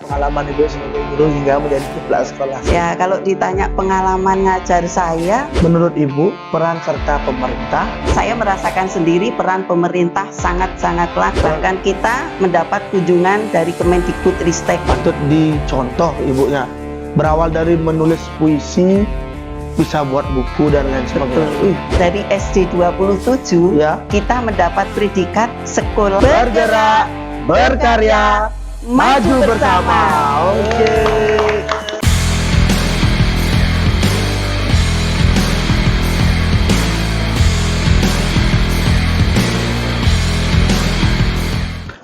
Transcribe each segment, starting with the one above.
pengalaman Ibu sebagai guru hingga menjadi kepala sekolah? Ya, kalau ditanya pengalaman ngajar saya, Menurut Ibu, peran serta pemerintah? saya merasakan sendiri peran pemerintah sangat-sangatlah. Bahkan kita mendapat kunjungan dari Kemendikbudristek. Patut dicontoh Ibunya. Berawal dari menulis puisi, bisa buat buku dan lain sebagainya. Dari SD 27, Ya. kita mendapat predikat sekolah Bergerak, berkarya, maju bersama. Oke.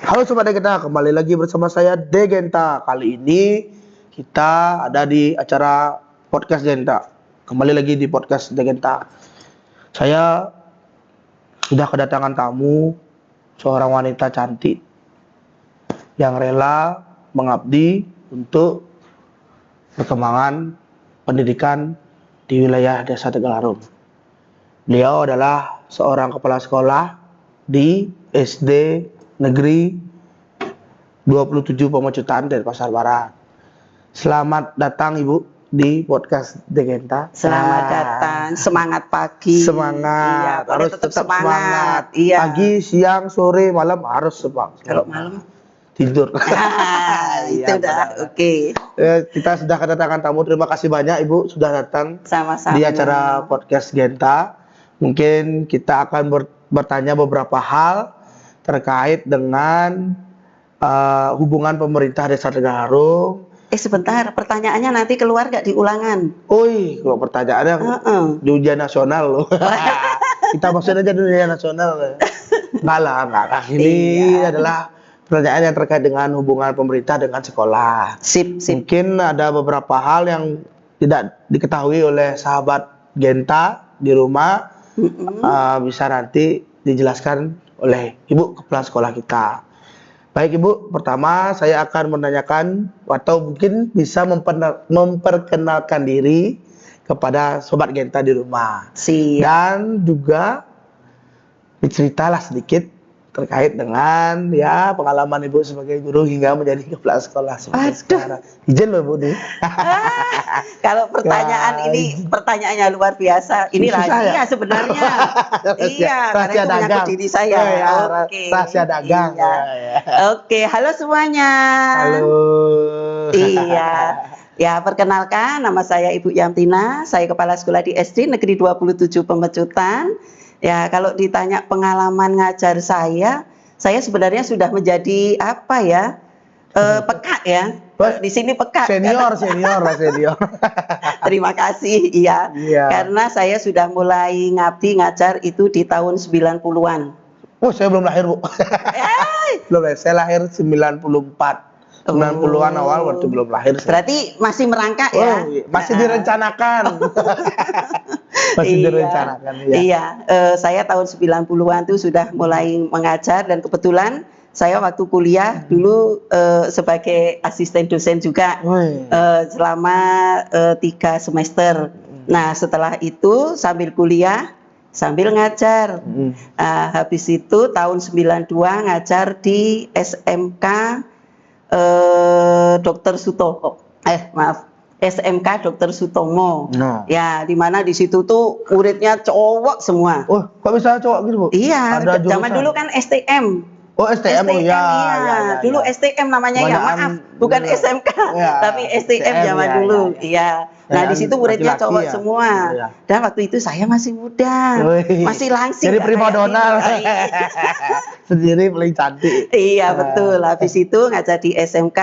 Halo Sobat Degenta, kembali lagi bersama saya Degenta. Kali ini kita ada di acara podcast Degenta. Kembali lagi di podcast Degenta. Saya sudah kedatangan tamu, seorang wanita cantik yang rela mengabdi untuk perkembangan pendidikan di wilayah Desa Tegalarung. Beliau adalah seorang kepala sekolah di SD Negeri 27 Pemecutan dari Pasar Barat. Selamat datang Ibu di podcast Degenta. Selamat datang, semangat pagi. Semangat, Iya, harus tetap tetap semangat. semangat. Iya. Pagi, siang, sore, malam harus semangat. Kalau malam, Tidur. itu Iya, dah, benar. oke. Kita sudah kedatangan tamu. Terima kasih banyak Ibu sudah datang Sama-sama. di acara podcast Genta. Mungkin kita akan bertanya beberapa hal terkait dengan hubungan pemerintah Desa Tegalarung. Sebentar, pertanyaannya nanti keluar gak di ulangan? Oi, kalau pertanyaannya di ujian nasional loh. Kita maksud aja di ujian nasional. Enggak lah. Ini Iya. adalah pertanyaan yang terkait dengan hubungan pemerintah dengan sekolah. Sip. Mungkin ada beberapa hal yang tidak diketahui oleh sahabat Genta di rumah. Bisa nanti dijelaskan oleh Ibu kepala sekolah kita. Baik Ibu, pertama saya akan menanyakan atau mungkin bisa memperkenalkan diri kepada sobat Genta di rumah. Siap. Dan juga diceritalah sedikit terkait dengan ya pengalaman Ibu sebagai guru hingga menjadi kepala sekolah seperti Aduh. sekarang. Izin loh Bu nih. Kalau pertanyaan Ya, ini pertanyaannya luar biasa. Ini Susah rahasia ya? sebenarnya. Iya, karena rahasia itu menyangkut dagang. diri saya. Oh, ya, Oke. rahasia dagang. Iya. Ya. Oke, halo semuanya. Halo. Iya. Ya, perkenalkan nama saya Ibu Yamtina, saya kepala sekolah di SD Negeri 27 Pemecutan. Ya, kalau ditanya pengalaman ngajar saya sebenarnya sudah menjadi apa ya? Peka ya. Di sini peka. Senior. Terima kasih. Iya. Iya. Karena saya sudah mulai ngabdi ngajar itu di tahun 90-an. Oh, saya belum lahir, Bu. Belum lahir. Saya lahir 94. 90-an awal waktu belum lahir. Berarti masih merangkak ya? Masih direncanakan. Masih direncanakan. Iya, saya tahun 90-an tuh sudah mulai mengajar dan kebetulan saya waktu kuliah dulu sebagai asisten dosen juga selama 3 semester. Nah, setelah itu sambil kuliah sambil ngajar. Habis itu tahun 92 ngajar di SMK Dr. Sutomo. SMK Dr. Sutomo. Ya, di mana di situ tuh muridnya cowok semua. Oh, kok bisa cowok gitu, Bu? Iya, Ada zaman jurusan? dulu kan STM. Oh, STM, oh iya. ya. Dulu STM namanya ya, maaf, bukan SMK, tapi STM zaman dulu. Iya. Nah, di situ muridnya laki-laki cowok ya? semua. Iya. Dan waktu itu saya masih muda, masih langsing. Jadi nggak primadona. kayak ini. Sendiri paling cantik. Iya, betul. Habis itu ngajar di SMK.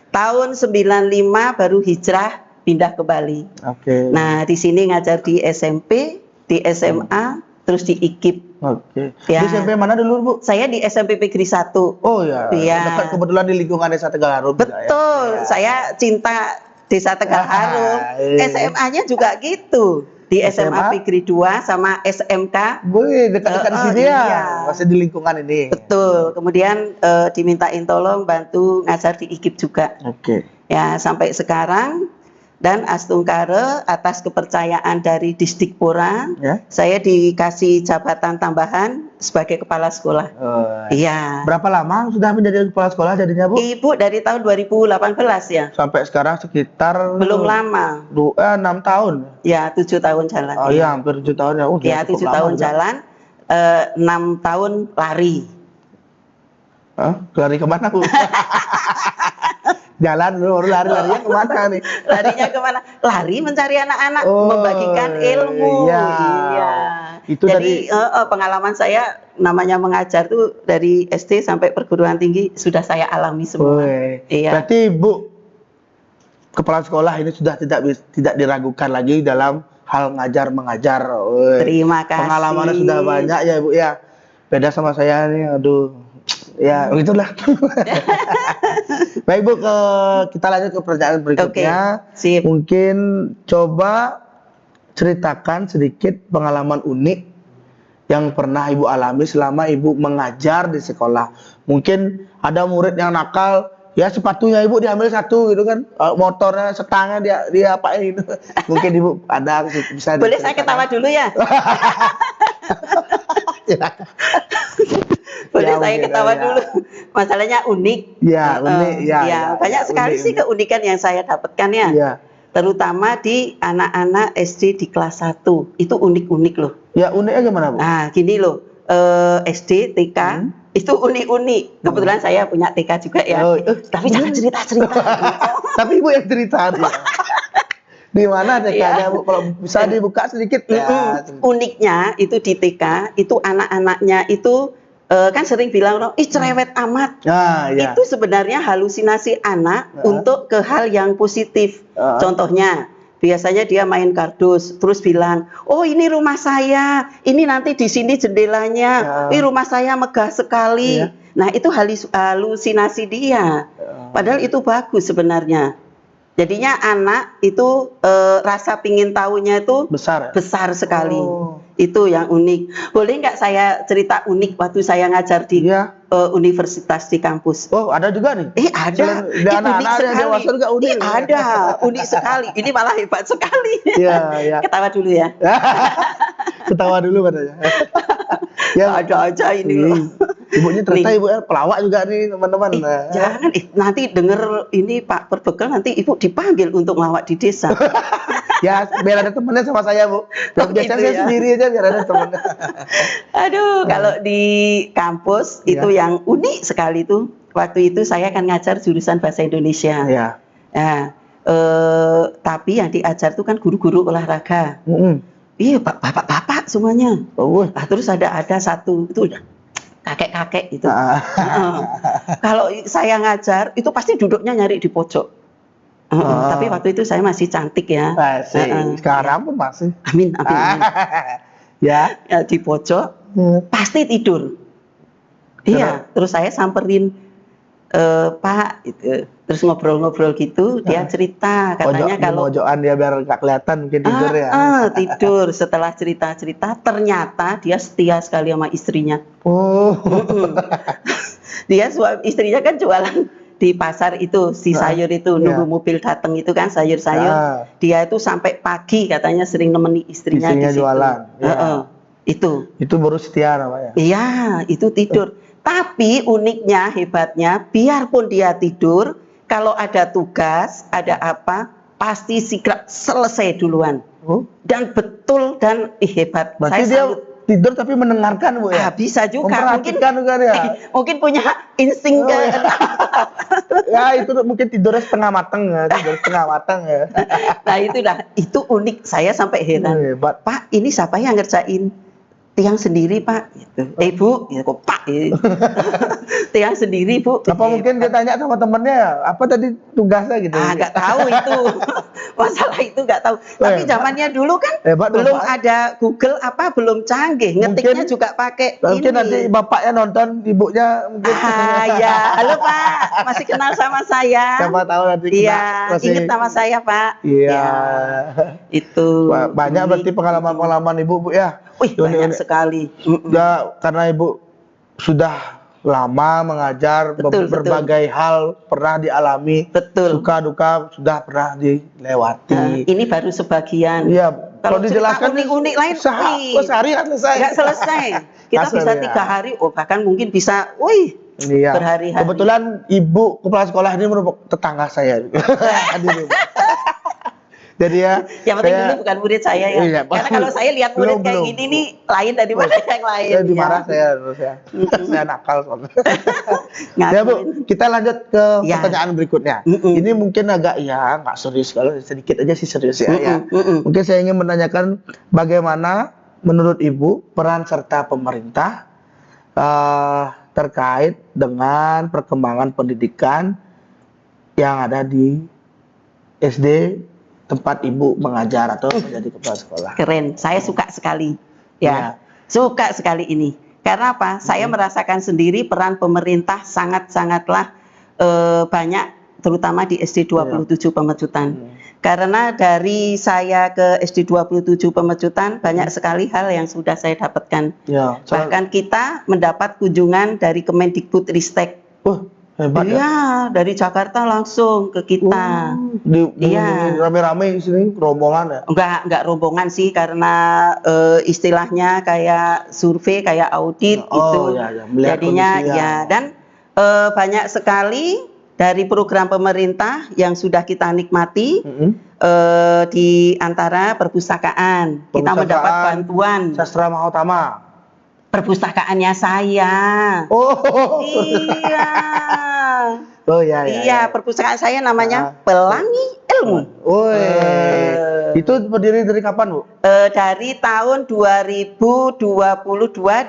Tahun 95 baru hijrah pindah ke Bali. Oke. Nah, di sini ngajar di SMP, di SMA, terus di IKIP. Oke. Ya. Di SMP mana dulu, Bu? Saya di SMP Negeri 1. Oh ya. Iya. Dekat kebetulan di lingkungan Desa Tegalarung. Betul. Ya. Saya cinta Desa Tegalarung. SMA-nya juga gitu. Di SMA Negeri 2 sama SMK. Gue dekat-dekat di sini ya. Iya. Masih di lingkungan ini. Betul. Kemudian dimintain tolong bantu ngajar di IKIP juga. Oke. Ya, sampai sekarang dan astungkare atas kepercayaan dari Disdikpora, Ya. saya dikasih jabatan tambahan sebagai kepala sekolah. Iya. Berapa lama sudah menjadi kepala sekolah jadinya, Bu? Ibu dari tahun 2018 ya. Sampai sekarang sekitar Belum lama. 6 tahun. Ya, 7 tahun jalan. Oh iya, hampir 7 tahun ya. Ya, 7 tahun jalan, 6 tahun lari. Hah? Lari kemana, Bu? Jalan dulu, baru larinya kemana nih? Larinya kemana? Lari mencari anak-anak, membagikan ilmu. Iya. Itu Jadi pengalaman saya namanya mengajar tuh dari SD sampai perguruan tinggi sudah saya alami semua. Iya. Berarti Bu, kepala sekolah ini sudah tidak diragukan lagi dalam hal ngajar mengajar. Terima kasih. Pengalamannya sudah banyak ya, Bu ya. Beda sama saya nih, aduh. Ya, begitulah. Baik, Bu, kita lanjut ke pertanyaan berikutnya. Sip. Mungkin coba ceritakan sedikit pengalaman unik yang pernah Ibu alami selama Ibu mengajar di sekolah. Mungkin ada murid yang nakal, ya sepatunya Ibu diambil satu gitu kan, motornya setangnya dia apain. Mungkin Ibu ada bisa. Boleh saya ketawa dulu ya? Boleh Ya, saya mungkin, ketawa ya. dulu. Masalahnya unik. Ya, unik. Ya, banyak sekali unik, sih keunikan yang saya dapatkan ya. Ya. Terutama di anak-anak SD di kelas 1. Itu unik-unik loh. Ya, uniknya gimana, Bu? Nah, gini loh. SD, TK, itu unik-unik. Kebetulan saya punya TK juga ya. Tapi jangan cerita-cerita. Tapi Ibu yang cerita dia. Di mana TK-nya, Bu? Kalau bisa dibuka sedikit ya. Uniknya itu di TK, itu anak-anaknya itu kan sering bilang, ih cerewet amat. Nah, ya. Itu sebenarnya halusinasi anak untuk ke hal yang positif. Contohnya, biasanya dia main kardus, terus bilang, oh ini rumah saya, ini nanti di sini jendelanya, ini rumah saya megah sekali. Nah itu halusinasi dia. Padahal itu bagus sebenarnya. Jadinya anak itu rasa pingin tahunya itu besar sekali. Itu yang unik. Boleh nggak saya cerita unik waktu saya ngajar di universitas di kampus? Oh, ada juga nih? Ada. Di anak-anak ada dewasa juga unik. Ada, unik sekali. Ini malah hebat sekali. Iya. Ketawa dulu ya. Ketawa dulu katanya. Ya, ada aja ini loh. Ibunya ternyata ibu pelawak juga nih teman-teman. Jangan, nanti denger ini Pak Perbekel, nanti ibu dipanggil untuk ngelawak di desa. Ya, biar ada temennya sama saya, Bu. Biasanya saya sendiri aja biar ada temennya. Aduh, kalau di kampus itu yang unik sekali tuh. Waktu itu saya kan ngajar jurusan bahasa Indonesia. Nah, tapi yang diajar tuh kan guru-guru olahraga. Iya, bapak-bapak semuanya. Nah, terus ada satu itu kakek-kakek itu. Kalau saya ngajar itu pasti duduknya nyari di pojok. Tapi waktu itu saya masih cantik ya. Sekarang pun masih. Amin. Ya, di pojok pasti tidur. Iya, terus saya samperin Pak, gitu. Terus ngobrol-ngobrol gitu, dia cerita katanya kalau pojokan dia biar nggak kelihatan mungkin tidur ya. Tidur. Setelah cerita-cerita, ternyata dia setia sekali sama istrinya. Dia istrinya kan jualan di pasar itu, si sayur itu, nunggu mobil datang itu kan sayur-sayur. Dia itu sampai pagi katanya sering nemeni istrinya di situ. Jualan. Itu baru setia namanya. Iya, itu tidur. Tapi uniknya, hebatnya, biarpun dia tidur, kalau ada tugas, ada apa, pasti segera selesai duluan. Dan betul dan hebat. Berarti dia tidur tapi mendengarkan, Bu ya? Bisa juga. Mungkin punya insting. Ya itu mungkin tidurnya setengah matang ya. Nah itu unik. Saya sampai heran. Pak, ini siapa yang ngerjain? Tiang sendiri Pak, gitu. Bu, ya kok Pak, tiang sendiri Bu. Apa mungkin dia tanya sama temennya, apa tadi tugasnya gitu? Nggak tahu itu, masalah itu nggak tahu. Tapi zamannya dulu kan belum ada Google belum canggih, ngetiknya juga pakai ini. Mungkin nanti bapaknya nonton, ibunya mungkin. Ya, halo Pak, masih kenal sama saya? Siapa tahu nanti. Iya, ingat nama saya Pak. Iya. Itu. Banyak berarti pengalaman-pengalaman Ibu, Bu ya. Banyak sekali. Ya, karena Ibu sudah lama mengajar, Betul, berbagai hal pernah dialami, Betul. suka duka sudah pernah dilewati. Ini baru sebagian. Iya, Kalau dijelaskan cerita unik-unik lain, sehari kan selesai. nggak selesai. Kita Asal bisa ya. 3 hari, bahkan mungkin bisa, Iya. berhari-hari. Kebetulan ibu kepala sekolah ini merupakan tetangga saya. Di rumah. Jadi ya. Yang penting dulu bukan murid saya ya. Iya, Karena kalau saya lihat murid kayak gini nih lain daripada yang lain. Saya dimarah saya terus ya. Saya nakal soalnya. Ya Bu, kita lanjut ke pertanyaan berikutnya. Ini mungkin agak nggak serius, kalau sedikit aja sih serius ya. Mungkin saya ingin menanyakan bagaimana menurut Ibu peran serta pemerintah terkait dengan perkembangan pendidikan yang ada di SD tempat Ibu mengajar atau menjadi kepala sekolah. Keren, saya suka sekali. Ya, suka sekali ini. Karena apa? Saya merasakan sendiri peran pemerintah sangat-sangatlah banyak, terutama di SD 27 Pemecutan. Karena dari saya ke SD 27 Pemecutan banyak sekali hal yang sudah saya dapatkan. Bahkan kita mendapat kunjungan dari Kemendikbudristek. Hebat ya, dari Jakarta langsung ke kita. Rame-rame di sini rombongan ya? Enggak rombongan sih, karena istilahnya kayak survei, kayak audit gitu. Jadinya dan banyak sekali dari program pemerintah yang sudah kita nikmati. Di antara perpustakaan kita mendapat bantuan Sastra Mahotama. Perpustakaannya saya. Iya, perpustakaan saya namanya Pelangi Ilmu. Itu berdiri dari kapan, Bu? Dari tahun 2022,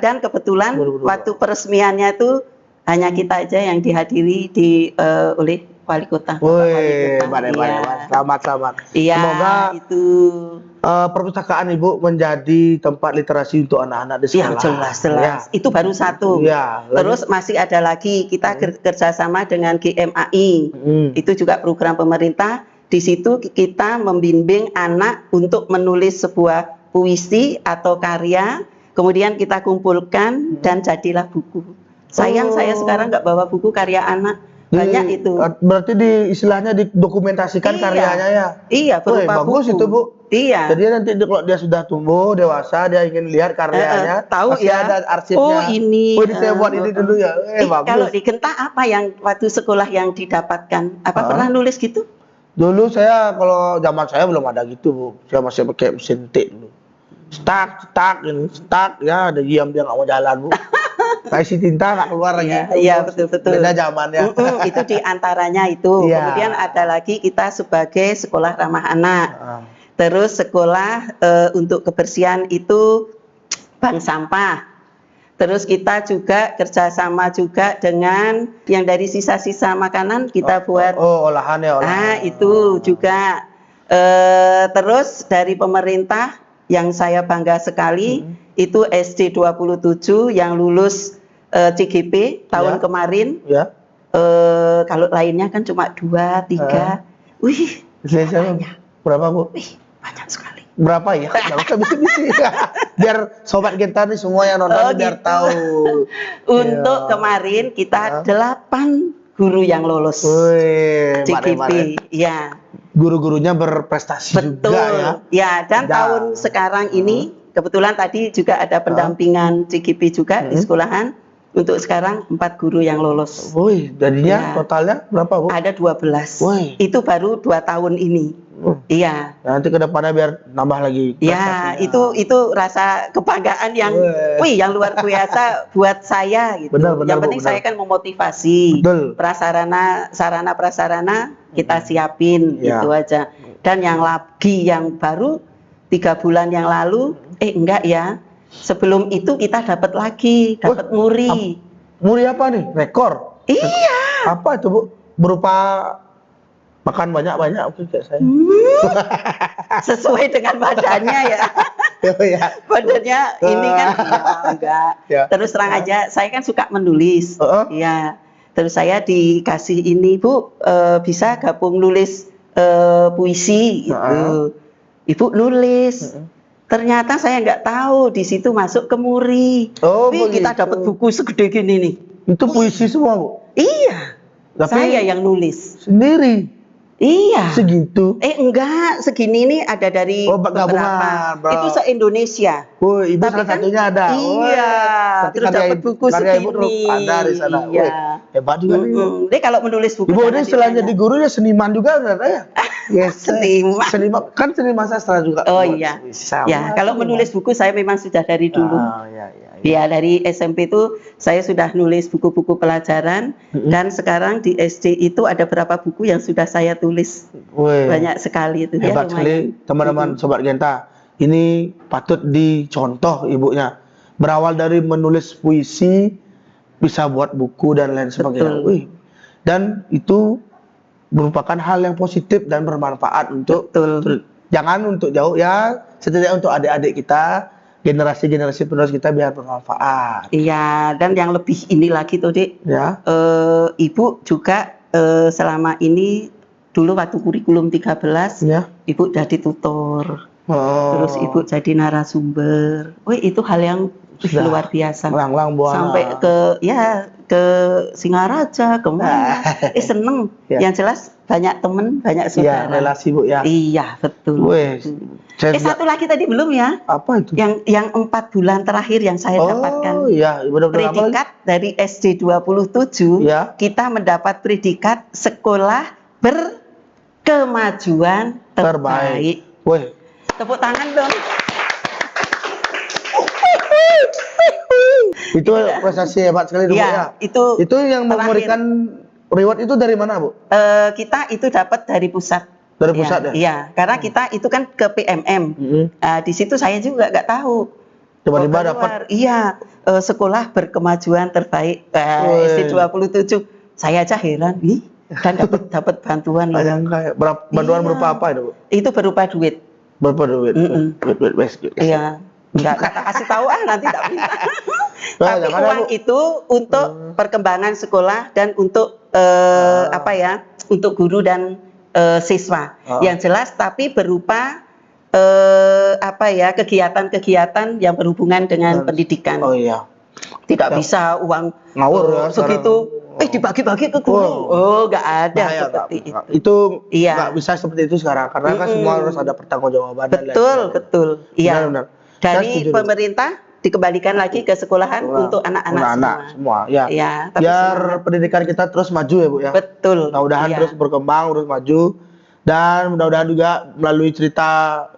dan kebetulan waktu peresmiannya itu hanya kita aja yang dihadiri oleh wali kota. Selamat. Iya, semoga itu perpustakaan Ibu menjadi tempat literasi untuk anak-anak di sekolah. Jelas. Itu baru satu. Terus masih ada lagi, kita kerjasama dengan GMAI. Itu juga program pemerintah. Di situ kita membimbing anak untuk menulis sebuah puisi atau karya, kemudian kita kumpulkan dan jadilah buku. Sayang saya sekarang nggak bawa buku karya anak. Banyak itu. Berarti istilahnya didokumentasikan karyanya ya? Iya, berupa bagus buku. itu, Bu. Iya. Jadi nanti kalau dia sudah tumbuh dewasa, dia ingin lihat karyanya, tahu pasti ya. ada arsipnya. Ini saya buat ini dulu ya. Bagus. Kalau di Genta apa yang waktu sekolah yang didapatkan? Apa pernah nulis gitu? Dulu kalau zaman saya belum ada gitu, Bu. Saya masih pakai mesin tik dulu. Stuck, ya, ada diam dia nggak mau jalan, Bu. Isi tinta nggak keluar lagi. Iya, betul. Beda zamannya. Itu diantaranya itu. Kemudian ada lagi kita sebagai sekolah ramah anak. Terus sekolah untuk kebersihan itu bank sampah. Terus kita juga kerjasama juga dengan yang dari sisa-sisa makanan kita buat. Olahan ya. Itu juga. Terus dari pemerintah yang saya bangga sekali itu SD 27 yang lulus CGP tahun kemarin. Kalau lainnya kan cuma 2, 3. Wih, banyak. Berapa, Bu? Banyak sekali. Berapa ya? Nggak usah bisik-bisik. Biar sobat Genta nih semua yang nonton biar tahu. Untuk kemarin kita 8 guru yang lolos CGP. Ya. Guru-gurunya berprestasi juga ya. Ya, dan tahun sekarang ini kebetulan tadi juga ada pendampingan CGP juga di sekolahan. Untuk sekarang 4 guru yang lolos. Jadinya totalnya berapa, Bu? Ada 12. Itu baru 2 tahun ini. Iya. Nanti ke depannya biar nambah lagi. Ya, itu rasa kebanggaan yang yang luar biasa buat saya gitu. Yang penting saya kan memotivasi. Sarana prasarana kita siapin gitu aja. Dan yang baru 3 bulan yang lalu, enggak ya. Sebelum itu kita dapat muri. Muri apa nih? Rekor? Iya. Apa itu, Bu? Berupa makan banyak-banyak kayak saya. Sesuai dengan badannya ya. Badannya ini kan enggak. Terus terang aja, saya kan suka menulis. Iya. Terus saya dikasih ini, Bu, bisa gabung nulis puisi gitu. Ibu nulis. Ternyata saya nggak tahu di situ masuk ke muri. Kita dapat buku segede gini nih. Itu puisi semua, Bu? Iya. Tapi Saya yang nulis. sendiri. Iya. Segitu. Enggak, segini ini ada dari Oh, beberapa. gabungan, bro. Itu se-Indonesia. Oh, Ibu Tapi salah kan, satunya ada. iya, Berarti terus karya dapat buku karya Ibu segini. ada di sana. Iya. Wih, hebat juga nih. Dia kalau menulis buku Ibu ini jangan selain ditanya. jadi guru ya seniman juga ternyata ya. Yes, Seniman. Seniman kan seniman sastra juga. Oh Bu. iya. Sama, Ya, kalau seniman. menulis buku saya memang sudah dari dulu. Iya, iya. Ya, dari SMP itu saya sudah nulis buku-buku pelajaran dan sekarang di SD itu ada berapa buku yang sudah saya tulis. Wih, Banyak sekali itu ya, hebat sekali lumayan. teman-teman Sobat Genta. Ini patut dicontoh ibunya. Berawal dari menulis puisi, bisa buat buku dan lain sebagainya. Betul. Wih. Dan itu merupakan hal yang positif dan bermanfaat untuk Betul. jangan untuk jauh ya, setidaknya untuk adik-adik kita, generasi-generasi penerus kita biar bermanfaat. Iya, dan yang lebih ini lagi tuh, Dik. Ya. Ibu juga selama ini dulu waktu kurikulum 13, Ya. Ibu jadi tutor. Oh. Terus Ibu jadi narasumber. Wih, itu hal yang Sudah. luar biasa. Lang-lang buana. Sampai ke Singaraja, kemana? Seneng. Ya. Yang jelas banyak temen, banyak Ya, saudara. relasi Bu ya. Iya, betul. Wih, saya juga- Satu lagi tadi belum ya? apa itu? Yang 4 bulan terakhir yang saya dapatkan. Oh iya, benar-benar apa lagi? Predikat dari SD 27, Ya. kita mendapat predikat sekolah berkemajuan terbaik. Wih, Tepuk tangan dong. itu prestasi hebat sekali Bu ya. Ya, itu Itu yang terakhir. memberikan reward itu dari mana Bu? Kita itu dapat dari pusat. Dari pusat ya? Iya, karena kita itu kan ke PMM. Di situ saya juga nggak tahu. Tiba-tiba Keluar. dapat. Iya, sekolah berkemajuan terbaik Wih. SD 27. Saya aja heran, dan dapat bantuan loh. Yang kayak bantuan Iya. berupa apa itu Bu? Itu berupa duit. Berapa duit? Duit. Iya. Nggak kasih tahu nanti tak bisa. Wah, Tapi jangan ya, uang Bu. itu untuk perkembangan sekolah dan untuk apa ya? Untuk guru dan siswa. Yang jelas tapi berupa apa ya? Kegiatan-kegiatan yang berhubungan dengan pendidikan. Oh iya. Tidak Ya. bisa uang Ngawur ya segitu. Dibagi-bagi ke guru. Oh, nggak ada Bahaya, seperti itu. Itu Iya. nggak bisa seperti itu sekarang karena kan semua harus ada pertanggungjawaban dan lain Betul, sebagainya. betul. Iya. Benar-benar. Saya Dari setuju. pemerintah dikembalikan lagi ke sekolahan untuk anak-anak semua. Ya. Iya, tapi Biar semangat. pendidikan kita terus maju ya Bu ya. Betul. Mudah-mudahan Iya. terus berkembang, terus maju, dan mudah-mudahan juga melalui cerita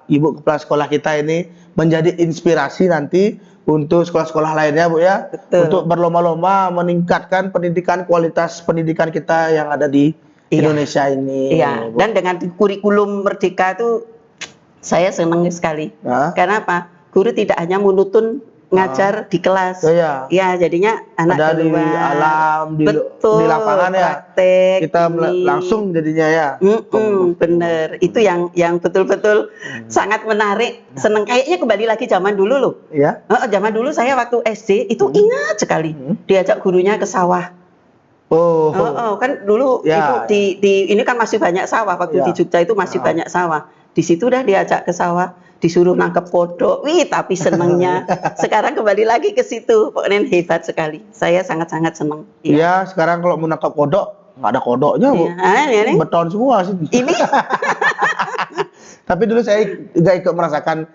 Ibu kepala sekolah kita ini menjadi inspirasi nanti untuk sekolah-sekolah lainnya Bu ya. Betul. Untuk berlomba-lomba meningkatkan pendidikan, kualitas pendidikan kita yang ada di Iya. Indonesia ini. Iya. Bu. Dan dengan kurikulum Merdeka itu saya senang sekali. Ya. Karena apa? Guru tidak hanya monoton ngajar di kelas. Iya. Ya, jadinya anak Ada di keluar. alam, di Betul, lapangan ya. praktek Kita ini. langsung jadinya ya. Bener, itu yang betul-betul sangat menarik, seneng. Kayaknya kembali lagi zaman dulu loh. Ya. Zaman dulu saya waktu SD itu ingat sekali diajak gurunya ke sawah. Oh. Kan dulu Ya. itu di ini kan masih banyak sawah waktu Ya. di Jogja itu masih banyak sawah. Di situ dah diajak ke sawah, disuruh nangkep kodok. Wih, tapi senengnya. Sekarang kembali lagi ke situ. Pokoknya hebat sekali. Saya sangat-sangat seneng. Iya. Iya, sekarang kalau mau nangkap kodok nggak ada kodoknya Bu. Iya, nih. Beton semua sih. Ini Tapi dulu saya juga ikut merasakan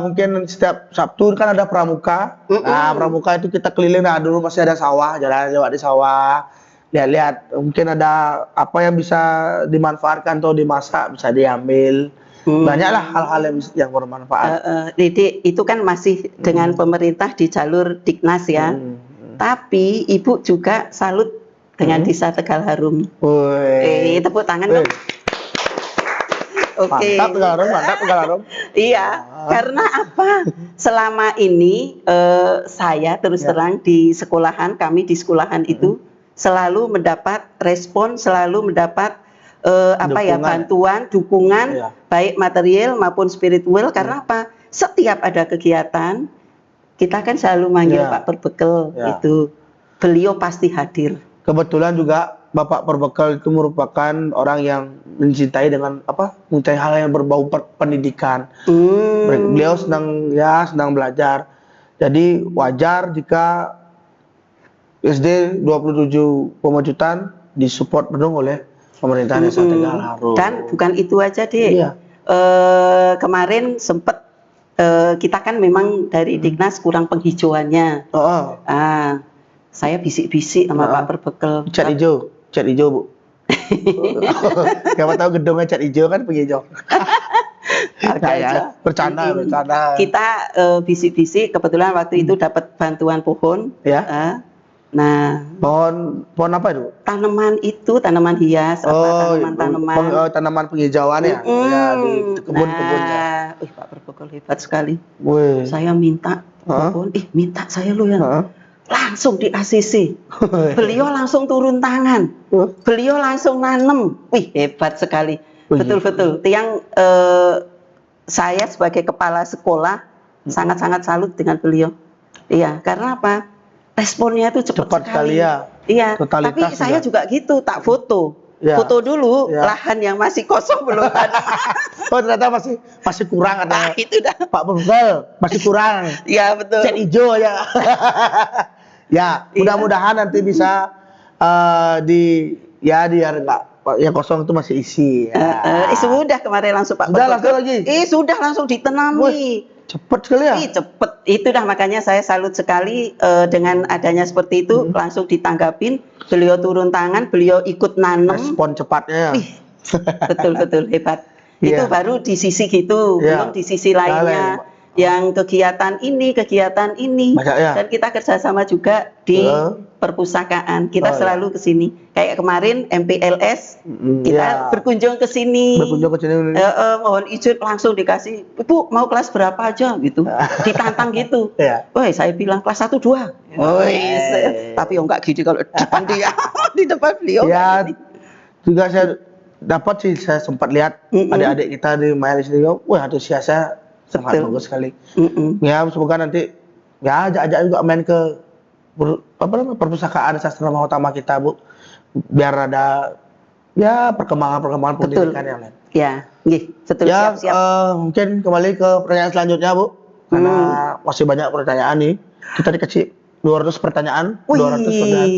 mungkin setiap Sabtu kan ada pramuka. Nah, pramuka itu kita keliling. Nah, dulu masih ada sawah, jalan lewat di sawah. Lihat-lihat, mungkin ada apa yang bisa dimanfaatkan atau dimasak, bisa diambil. Banyaklah hal-hal yang bermanfaat. Didik, itu kan masih dengan pemerintah di jalur Diknas ya. Tapi Ibu juga salut dengan Desa Tegal Harum. Woi. Tepuk tangan dong. Oke. Mantap Tegal Harum. Iya, karena apa? Selama ini saya terus terang di sekolahan, kami di sekolahan itu selalu mendapat respon, selalu mendapat bantuan, dukungan, baik material maupun spiritual. Karena apa? Setiap ada kegiatan, kita kan selalu manggil Pak Perbekel itu. Beliau pasti hadir. Kebetulan juga Bapak Perbekal itu merupakan orang yang mencintai mencintai hal yang berbau pendidikan. Beliau senang belajar. Jadi wajar jika SD 27 Pemecutan disupport penuh oleh pemerintah Desa Tegal Harum. Dan bukan itu aja, Dik. Iya. Kemarin sempat kita kan memang dari Dignas kurang penghijauannya. Saya bisik-bisik sama Pak Perbekel. Cat hijau, Bu. Siapa tahu gedungnya cat hijau kan penghijau. Ya, bercanda. Kita bisik-bisik, kebetulan waktu itu dapat bantuan pohon. Ya. Nah, pohon apa itu? Tanaman hias, tanaman penghijauan ya, di kebun-kebunnya. Pak Perbekel hebat sekali. Wih. Saya minta pohon, minta saya lo ya. Langsung di ACC. Beliau langsung turun tangan. Beliau langsung nanem. Wih, hebat sekali. Betul-betul. Tiang saya sebagai kepala sekolah sangat-sangat salut dengan beliau. Iya, karena apa? Responnya itu cepat sekali ya. Iya, tapi saya juga gitu, tak foto. Ya. Foto dulu lahan yang masih kosong belum tanam. Oh, ternyata masih kurang ada. Itu dah. Pak Perbekel masih kurang. Iya, betul. Cat hijau ya. Ya, mudah-mudahan nanti bisa biar enggak yang kosong itu masih isi. Ya. Sudah kemarin langsung Pak. Sudah langsung lagi. Sudah langsung ditanami. Cepet sekali ya. Cepet. Itu dah makanya saya salut sekali dengan adanya seperti itu, langsung ditanggapin. Beliau turun tangan, beliau ikut nanam. Respon cepatnya. Betul hebat. Itu baru di sisi gitu, belum di sisi lainnya. Yang kegiatan ini, banyak, ya? Dan kita kerjasama juga di perpustakaan. Kita selalu ke sini. Kayak kemarin MPLS, kita berkunjung ke sini. Mohon izin langsung dikasih, Ibu mau kelas berapa aja gitu. Ditantang gitu. Woi, saya bilang kelas 1, 2. Tapi enggak gitu kalau depan dia, di depan beliau. Ya, juga saya dapat sih, saya sempat lihat adik-adik kita di majelis ini, wah antusiasnya sangat bagus sekali. Ya, semoga nanti ajak juga main ke perpustakaan sastra mahutama kita, Bu, biar ada perkembangan pendidikan yang lain. Ya, betul. Siap-siap. Mungkin kembali ke pertanyaan selanjutnya, Bu, karena masih banyak pertanyaan nih. Kita dikasih 200 pertanyaan, 200 pertanyaan.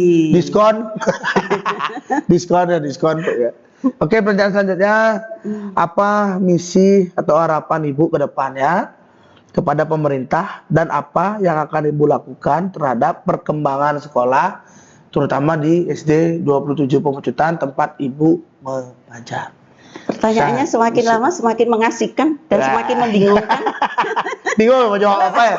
Diskon ya. Oke, pertanyaan selanjutnya, apa misi atau harapan Ibu ke depannya kepada pemerintah dan apa yang akan Ibu lakukan terhadap perkembangan sekolah, terutama di SD 27 Pemecutan tempat Ibu mengajar? Pertanyaannya semakin lama semakin mengasihkan dan semakin membingungkan. Bingung mau jawab apa ya?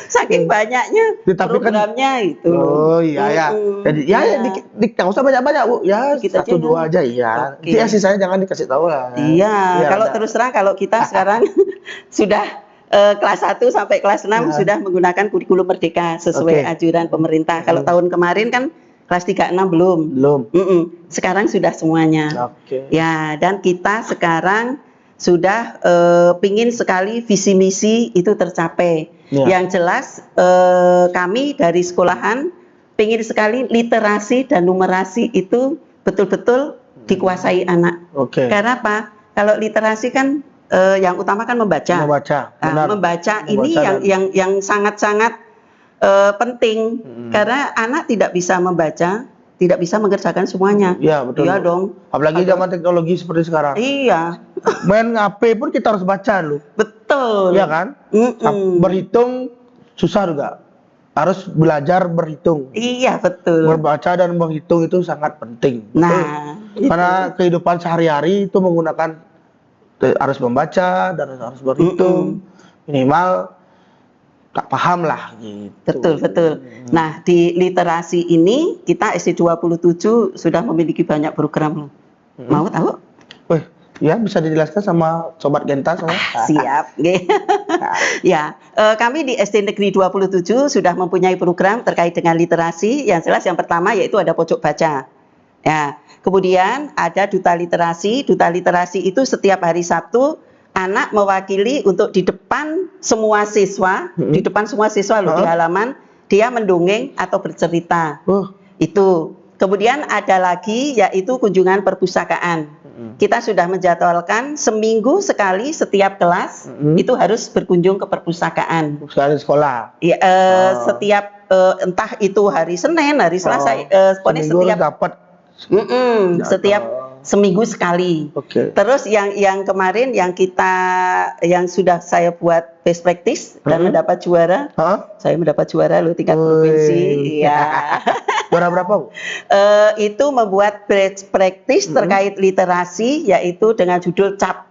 Saking banyaknya programnya itu. Oh iya. Jadi nggak usah banyak-banyak, Bu. Ya, kita 1-2 aja ya. Dia sih saya jangan dikasih tahu lah. Iya, kalau terus terang kalau kita sekarang sudah kelas 1 sampai kelas 6 sudah menggunakan kurikulum merdeka sesuai anjuran pemerintah. Kalau tahun kemarin kan kelas 3, 6 belum. Sekarang sudah semuanya. Ya, dan kita sekarang sudah pingin sekali visi misi itu tercapai. Yang jelas kami dari sekolahan pingin sekali literasi dan numerasi itu betul-betul dikuasai anak. Karena apa? Kalau literasi kan yang utama kan membaca. Membaca ini yang sangat-sangat penting, karena anak tidak bisa membaca, tidak bisa mengerjakan semuanya. Iya, betul. Iya dong. Apalagi zaman teknologi seperti sekarang. Iya. Main HP pun kita harus baca loh. Betul. Iya kan? Berhitung susah juga. Harus belajar berhitung. Iya, betul. Membaca dan menghitung itu sangat penting. Nah, karena kehidupan sehari-hari itu menggunakan harus membaca dan harus berhitung. Minimal tak paham lah gitu. Betul. Nah, di literasi ini kita SD 27 sudah memiliki banyak program. Mau tahu? Ya, bisa dijelaskan sama Sobat Genta semua. Siap. Ya, kami di SD Negeri 27 sudah mempunyai program terkait dengan literasi. Yang jelas yang pertama yaitu ada pojok baca. Ya, kemudian ada duta literasi. Duta literasi itu setiap hari Sabtu anak mewakili untuk di depan semua siswa, di depan semua siswa loh, di halaman dia mendongeng atau bercerita. Itu. Kemudian ada lagi yaitu kunjungan perpustakaan. Kita sudah menjadwalkan seminggu sekali setiap kelas itu harus berkunjung ke perpustakaan. Sekali sekolah. Setiap entah itu hari Senin, hari Selasa, pokoknya seminggu setiap dapat. setiap seminggu sekali. Oke. Terus yang kemarin yang sudah saya buat best practice dan mendapat juara. Saya mendapat juara loh tingkat provinsi. Ya. Juara berapa, Bu? Itu membuat best practice terkait literasi, yaitu dengan judul CAP.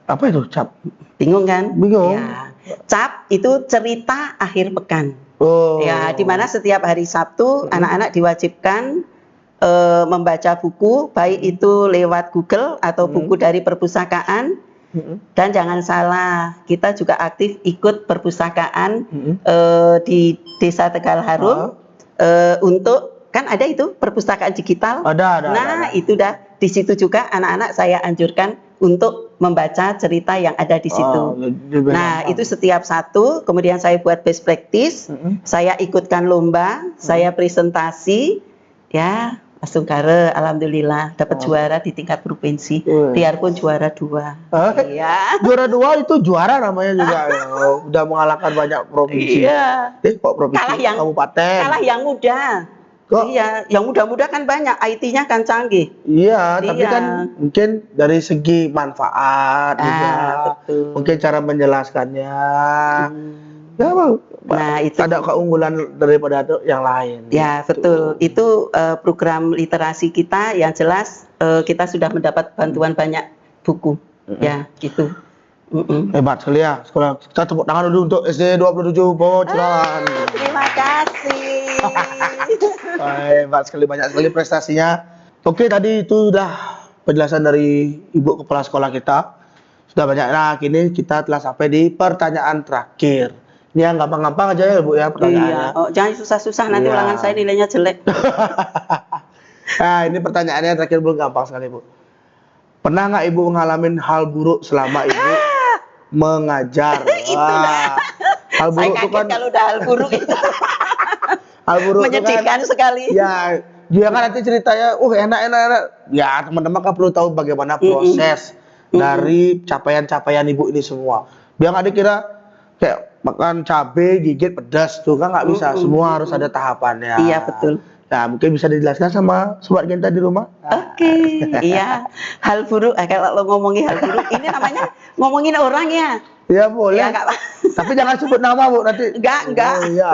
Apa itu CAP? Bingung kan? Bingung. Ya. CAP itu cerita akhir pekan. Oh. Ya, di mana setiap hari Sabtu anak-anak diwajibkan membaca buku, baik itu lewat Google atau buku dari perpustakaan. Dan jangan salah, kita juga aktif ikut perpustakaan di Desa Tegal Harum untuk, kan ada itu perpustakaan digital. Ada. Nah, itu dah di situ juga anak-anak saya anjurkan untuk membaca cerita yang ada di situ. Nah, itu setiap satu, kemudian saya buat best practice, saya ikutkan lomba, saya presentasi, ya. Langsung alhamdulillah dapat juara di tingkat provinsi. Biarpun juara 2. Iya. Juara 2 itu juara namanya juga. Udah mengalahkan banyak provinsi. Iya. Kok provinsi? Kabupaten. Kalah yang muda. Kok? Iya, yang muda-muda kan banyak, IT-nya kan canggih. Iya, tapi kan mungkin dari segi manfaat juga. Betul. Mungkin cara menjelaskannya. Ya, Bang. Nah, itu ada keunggulan daripada yang lain. Ya, gitu. Betul. Itu program literasi kita yang jelas kita sudah mendapat bantuan banyak buku. Ya, gitu. Hebat sekali ya. Sekolah. Kita tepuk tangan dulu untuk SD 27 Bocran. Terima kasih. Hebat sekali, banyak sekali prestasinya. Oke, tadi itu sudah penjelasan dari Ibu Kepala Sekolah kita. Sudah banyak. Nah, kini kita telah sampai di pertanyaan terakhir. Ini yang gampang-gampang aja ya, Bu, ya pertanyaannya. Iya. Jangan susah-susah, nanti ulangan saya nilainya jelek. Nah, ini pertanyaannya terakhir, Bu, gampang sekali, Bu. Pernah nggak Ibu ngalamin hal buruk selama Ibu mengajar? Hal buruk itu kan kalau udah hal buruk itu. Hal buruk menyedihkan kan, sekali. Ya, dia kan nanti ceritanya, enak. Ya, teman-teman kan perlu tahu bagaimana proses dari capaian-capaian Ibu ini semua. Biar nggak dikira kayak makan cabai gigit pedas tuh kan nggak bisa. Semua harus ada tahapannya. Iya, betul. Nah, mungkin bisa dijelaskan sama Sobat Genta di rumah. Oke, iya. Hal buruk, kalau lo ngomongin hal buruk, ini namanya ngomongin orang ya. Iya, boleh. Ya, tapi jangan sebut nama, Bu, nanti. Enggak. Oh, iya.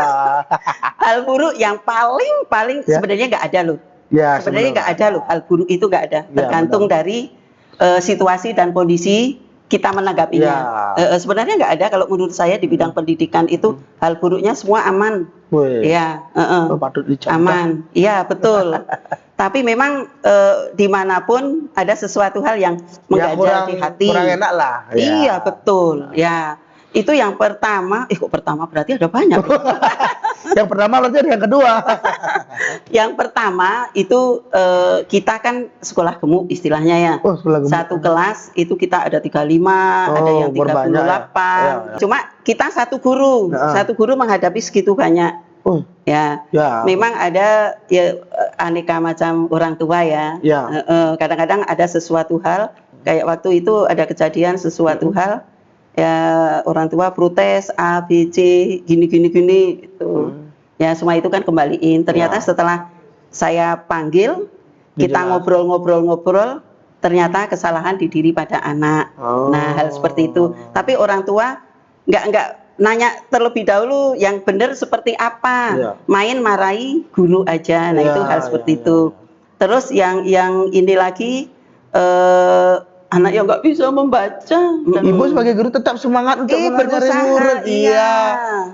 Hal buruk yang paling Ya. Sebenarnya nggak ada loh. Ya, sebenarnya nggak ada loh. Hal buruk itu nggak ada. Tergantung dari situasi dan kondisi kita menanggapinya. Sebenarnya nggak ada kalau menurut saya di bidang pendidikan itu hal buruknya semua aman. Ya, patut dicontoh. aman. Iya, betul. Tapi memang dimanapun ada sesuatu hal yang mengganjal di hati. Kurang enak lah. Iya, betul. Ya, itu yang pertama. Kok pertama berarti ada banyak. Yang pertama berarti ada yang kedua. Yang pertama itu kita kan sekolah gemuk istilahnya ya. Sekolah gemuk. Satu kelas itu kita ada 35, ada yang 38. Ya. Cuma kita satu guru menghadapi segitu banyak. Ya. Memang ada ya aneka macam orang tua ya. Kadang-kadang ada sesuatu hal kayak waktu itu ada kejadian sesuatu hal ya orang tua protes A, B, C, gini gitu. Ya semua itu kan kembaliin. Ternyata setelah saya panggil, kita ngobrol, ternyata kesalahan di diri pada anak. Nah, hal seperti itu. Tapi orang tua nggak nanya terlebih dahulu yang benar seperti apa. Main marahi guru aja. Nah, itu hal seperti itu. Terus yang ini lagi anak yang nggak bisa membaca. Ibu sebagai guru tetap semangat untuk mengajari murid. Iya.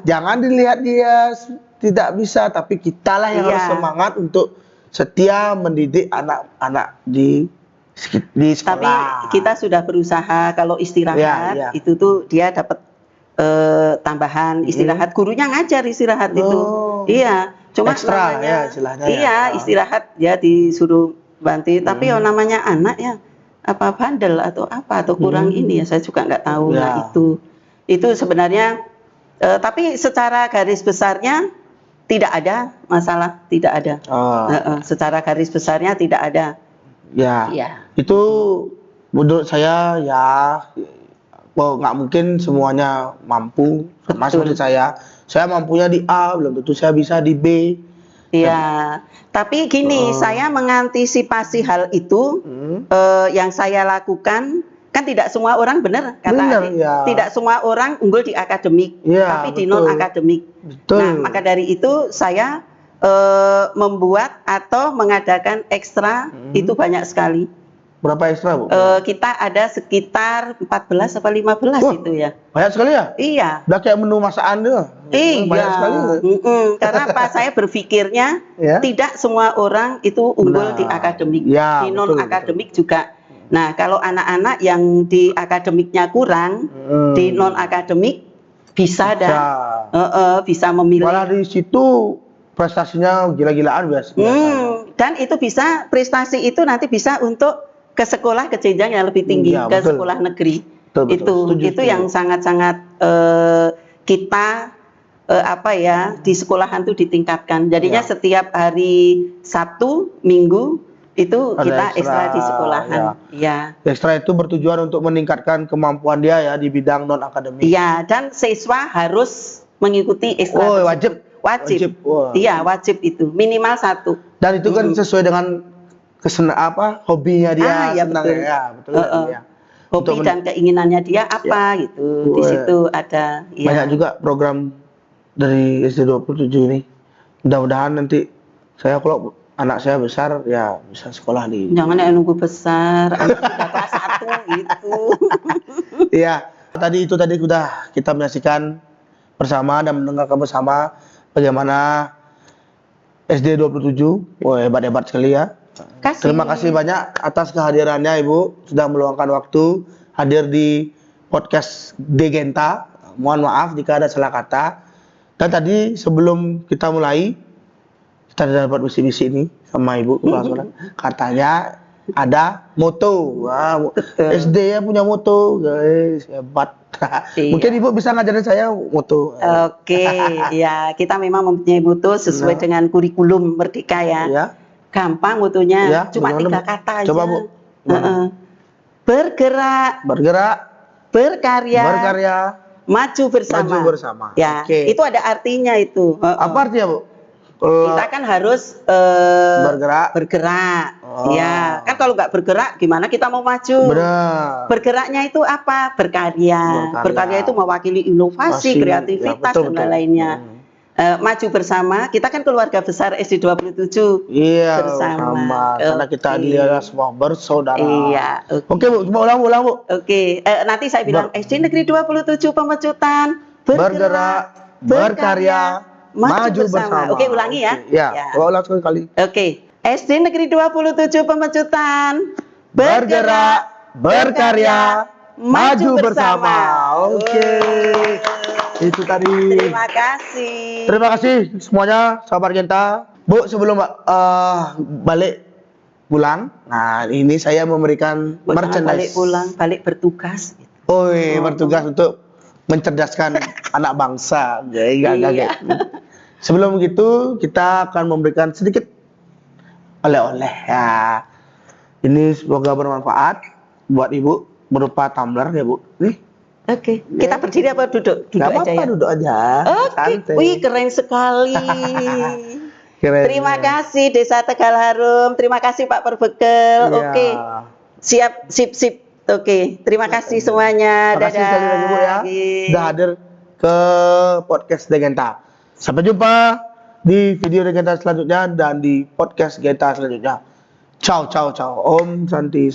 Jangan dilihat dia tidak bisa, tapi kitalah yang harus semangat untuk setia mendidik anak-anak di sekolah. Tapi kita sudah berusaha kalau istirahat itu tuh dia dapat tambahan istirahat. Gurunya ngajar istirahat itu. Iya. Cuma ekstra ya istilahnya. Iya, istirahat ya disuruh bantu. Tapi namanya anak ya. Apa bandel atau apa atau kurang ini ya saya juga nggak tahu. Nah itu sebenarnya tapi secara garis besarnya tidak ada masalah, tidak ada. Secara garis besarnya tidak ada. Itu menurut saya ya nggak mungkin semuanya mampu sama seperti saya. saya mampunya di A, belum tentu saya bisa di B. Iya, tapi gini, saya mengantisipasi hal itu. Yang saya lakukan, kan tidak semua orang benar kata Benar, adik, ya. tidak semua orang unggul di akademik, Ya, tapi di betul. non akademik. Betul. Nah, maka dari itu saya membuat atau mengadakan ekstra itu banyak sekali. Berapa ekstra, Bu? Kita ada sekitar 14 atau 15 Wah, itu ya. banyak sekali ya? Iya. Udah kayak menu masakan tuh. Iya, Banyak sekali. karena apa? Saya berpikirnya Ya. tidak semua orang itu unggul Benar. di akademik, Ya, di betul, non akademik juga. Nah, kalau anak-anak yang di akademiknya kurang, di non akademik bisa dah, bisa memilih. Malah di situ prestasinya gila-gilaan biasanya. Dan itu bisa, prestasi itu nanti bisa untuk ke sekolah ke jenjang yang lebih tinggi, Ya, ke betul. sekolah negeri. Betul. Itu yang sangat-sangat kita di sekolahan itu ditingkatkan. Jadinya Ya. setiap hari Sabtu, Minggu itu Ada kita ekstra, ekstra di sekolahan. Iya. Ekstra itu bertujuan untuk meningkatkan kemampuan dia ya di bidang non akademik. Iya, dan siswa harus mengikuti ekstra. Oh, tersebut. Wajib. Wah. Iya, wajib itu. Minimal 1. Dan itu kan sesuai dengan hobinya dia, ya, senang betul. ya, betul. Ya. Hobi dan keinginannya dia apa gitu. Di situ ada. Ya. Banyak juga program dari SD 27 ini. Mudah-mudahan nanti kalau anak saya besar ya bisa sekolah di. Jangan nunggu besar, anak sudah kelas 1 gitu. Iya, tadi sudah kita menyaksikan bersama dan mendengarkan bersama bagaimana SD 27. Wah, hebat-hebat sekali ya. Terima kasih banyak atas kehadirannya Ibu, sudah meluangkan waktu hadir di podcast Degenta. Mohon maaf jika ada salah kata. Dan tadi sebelum kita mulai, kita dapat bisik-bisik ini sama Ibu kepala sekolah. Katanya ada moto. Wah, SD ya punya moto, guys, hebat. Iya. Mungkin Ibu bisa ngajarin saya moto. Oke, ya kita memang mempunyai moto sesuai dengan kurikulum Merdeka ya. Ya. Gampang motonya, Ya, cuma gimana, 3 kata aja. Coba, Bu. Bergerak, berkarya, maju bersama. Ya, Oke. itu ada artinya itu. Apa artinya, Bu? Kita kan harus bergerak. Ya, kan kalau nggak bergerak gimana kita mau maju? Benar. Bergeraknya itu apa? Berkarya. Berkarya itu mewakili inovasi, kreativitas ya, betul. dan lain-lainnya. Maju bersama, kita kan keluarga besar SD 27. Iya, bersama. Karena kita adalah semua bersaudara. Iya. Oke, Bu, coba ulang, Bu. Oke, nanti saya bilang SD Negeri 27 Pemecutan, Bergerak, berkarya, maju bersama. Oke, ulangi ya. Ya. Ulang sekali. Oke, SD Negeri 27 Pemecutan, bergerak, berkarya, maju bersama. Oke. Itu tadi. Terima kasih. Terima kasih semuanya, sahabat Genta. Bu, sebelum balik pulang, nah ini saya memberikan merchandise. Balik pulang, balik bertugas. Bertugas untuk mencerdaskan anak bangsa. Iya. Sebelum begitu, kita akan memberikan sedikit oleh-oleh ya. Ini semoga bermanfaat buat Ibu, berupa tumbler ya, Bu. Nih. Oke, kita berdiri apa duduk? Duduk Gak aja apa-apa, ya. duduk aja. Oke, Santai. wih keren sekali. Keren. Terima kasih Desa Tegal Harum. Terima kasih Pak Perbekel. Iya. Oke, siap, sip. Oke, terima kasih semuanya. Terima kasih sekali lagi, Bu ya. Sudah hadir ke podcast Degenta. Sampai jumpa di video Degenta selanjutnya dan di podcast Genta selanjutnya. Ciao. Om Santi.